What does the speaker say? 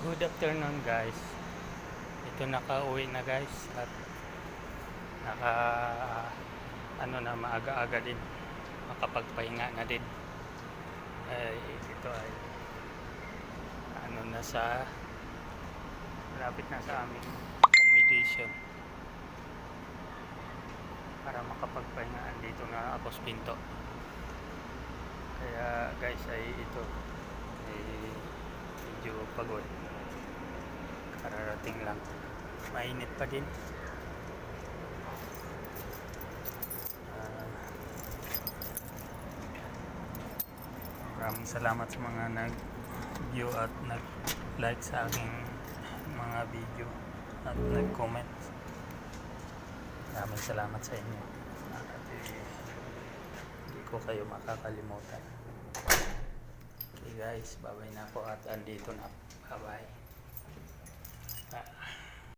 Good afternoon guys. Ito nakauwi na guys at naka maaga-aga din. Makapagpahinga na din. Ito ay na sa malapit na sa aming accommodation. Para makapagpahinga dito na ako sa pinto. Kaya guys ay ito ay medyo pagod. Kararating lang. Mainit pa din. Maraming salamat sa mga nag-view at nag-like sa aking mga video at nag-comment. Maraming salamat sa inyo. At hindi ko kayo makakalimutan. Okay guys, bye-bye na po at andito na. Bye-bye.